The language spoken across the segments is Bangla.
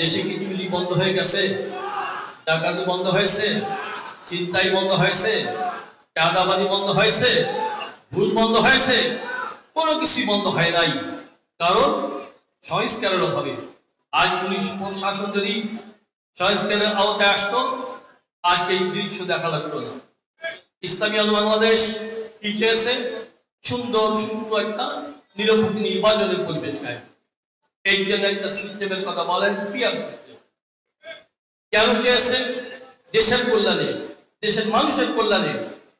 দেশে কি চুরি বন্ধ হয়ে গেছে? ডাকাতি বন্ধ হয়েছে? ছিনতাই বন্ধ হয়েছে? চাঁদাবাজি বন্ধ হয়েছে? ঘুষ বন্ধ হয়েছে? কোনো কিছু বন্ধ হয় নাই। কারণ সংস্কারের অভাবে। আজ পুলিশ প্রশাসন যদি সংস্কারের আওতায় আসতো, আজকে এই দৃশ্য দেখা লাগতো না। ইসলামী আন্দোলন বাংলাদেশ কি চেয়েছে? সুন্দর সুস্থ একটা নিরপেক্ষ নির্বাচনের পরিবেশ গায়। এই জন্য একটা সিস্টেমের কথা বলা হয়েছে, পিয়ার সিস্টেম। কেন চেয়েছে? দেশের কল্যাণে, দেশের মানুষের কল্যাণে।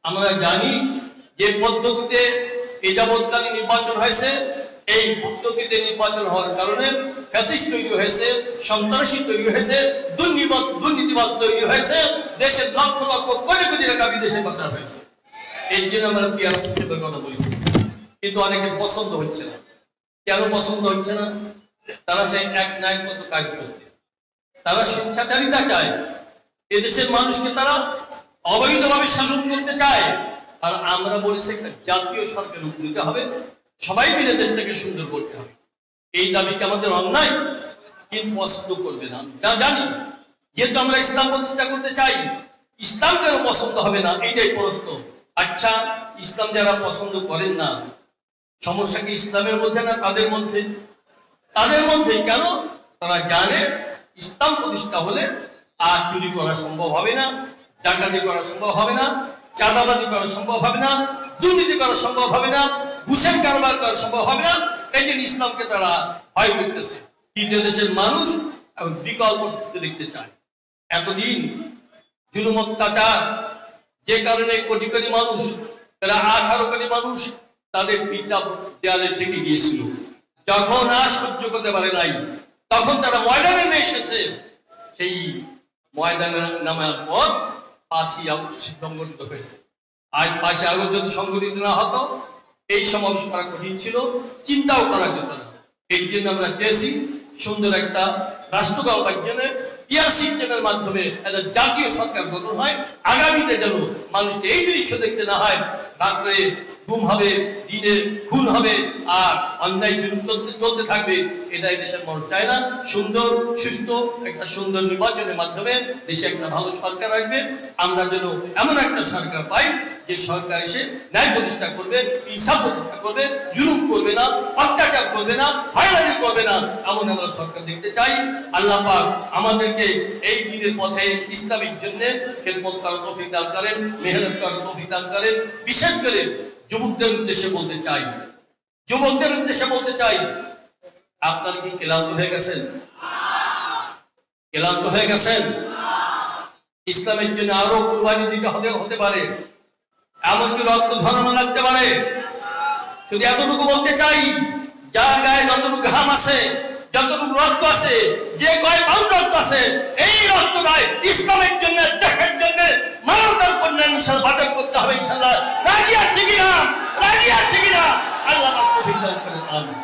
আমরা জানি যে পদ্ধতিতে এই যাবৎকালীন নির্বাচন হয়েছে, এই পদ্ধতিতে নির্বাচন হওয়ার কারণে ফ্যাসিস্ট তৈরি হয়েছে, সন্ত্রাসী তৈরি হয়েছে, দুর্নীতিবাজ তৈরি হয়েছে, দেশের লক্ষ লক্ষ কোটি কোটি টাকা বিদেশে পাচার হয়েছে। এই জন্য আমরা পিয়ার সিস্টেমের কথা বলেছি। কিন্তু অনেকের পছন্দ হচ্ছে না। কেন পছন্দ হচ্ছে না? তারা চায় এক ন্যায় কত কাজ করতে, তারা স্বেচ্ছাচারিতা চায়, এদেশের মানুষকে তারা অবৈধভাবে শাসন করতে চায়। আর আমরা বলেছি একটা জাতীয় সরকার নিতে হবে, সবাই মিলে দেশটাকে সুন্দর করতে হবে। এই দাবিকে আমাদের অন্যায়, কিন্তু পছন্দ করবে না যা জানি। যেহেতু আমরা ইসলাম প্রতিষ্ঠা করতে চাই, ইসলাম কেন পছন্দ হবে না, এইটাই প্রশ্ন। আচ্ছা, ইসলাম যারা পছন্দ করেন না, সমস্যা কি ইসলামের মধ্যে না তাদের মধ্যে? তাদের মধ্যেই। কেন? তারা জানে ইসলাম প্রতিষ্ঠা হলে আর চুরি করা সম্ভব হবে না, ডাকাতি করা সম্ভব হবে না, চাঁদাবাজি করা সম্ভব হবে না, দুর্নীতি করা সম্ভব হবে না, ঘুষের কারবার করা সম্ভব হবে না। এই জন্য ইসলামকে তারা ভয় করতেছে। তৃতীয় দেশের মানুষ এখন বিকল্প সত্য দেখতে চায়। এতদিন জুলুম অত্যাচার, যে কারণে কোটি কোটি মানুষ, তারা 18 কোটি মানুষ তাদের পিতা দেয়ালে ঠেকে গিয়েছিল। যখন আর সহ্য করতে পারে নাই, তখন তারা ময়দানে নেমে এসেছে। সেই ময়দানে নামার পর 5ই আগস্ট সংগঠিত হয়েছে। আজ 5ই আগস্ট যদি সংগঠিত না হতো, এই সমাবেশ করা কঠিন ছিল, চিন্তাও করা যেত না। এই জন্য আমরা চেয়েছি সুন্দর একটা রাষ্ট্র গড়বার জন্য পিয়ার সিস্টেমের মাধ্যমে একটা জাতীয় সরকার গঠন হয়। আগামীতে যেন মানুষকে এই দৃশ্য দেখতে না হয়, রাত্রে গুম হবে, দিনে খুন হবে, আর অন্যায় জুলুম চলতে থাকবে। এটাই দেশের মানুষ চায় না। সুন্দর সুস্থ একটা সুন্দর নির্বাচনের মাধ্যমে দেশে একটা ভালো সরকার আসবে। আমরা যেন এমন একটা সরকার পাই যে সরকার এসে ন্যায় প্রতিষ্ঠা করবে, ইনসাফ প্রতিষ্ঠা করবে, জুলুম করবে না, অত্যাচার করবে না, হয়রানি করবে না। এমন আমরা সরকার দেখতে চাই। আল্লাহ পাক আমাদেরকে এই দিনের পথে ইসলামের জন্য খেদমত করার তৌফিক দান করেন, মেহনত করার তৌফিক দান করেন। বিশেষ করে যুবকদের উদ্দেশ্যে বলতে চাই, যুবকদের উদ্দেশ্যে বলতে চাই, আপনারা কি ক্লান্ত হয়ে গেছেন? ক্লান্ত হয়ে গেছেন? ইসলামের জন্য আরো কুরবানি দিতে হতে পারে, এমনকি রক্ত ঝরানো লাগতে পারে। শুধু এতটুকু বলতে চাই, যার গায়ে যতটুকু ঘাম আছে, যতটুকু রক্ত আছে, যে কয় পাউন্ড রক্ত আছে, এই রক্ত গায়ে ইসলামের জন্য, দেশের জন্য, মানবতার কল্যাণ ইনশাআল্লাহ বাজার করতে হবে। ইনশাআল্লাহ রাজি আছি কিনা? রাজি আছি কিনা? আল্লাহ তৌফিক দান করেন। আমিন।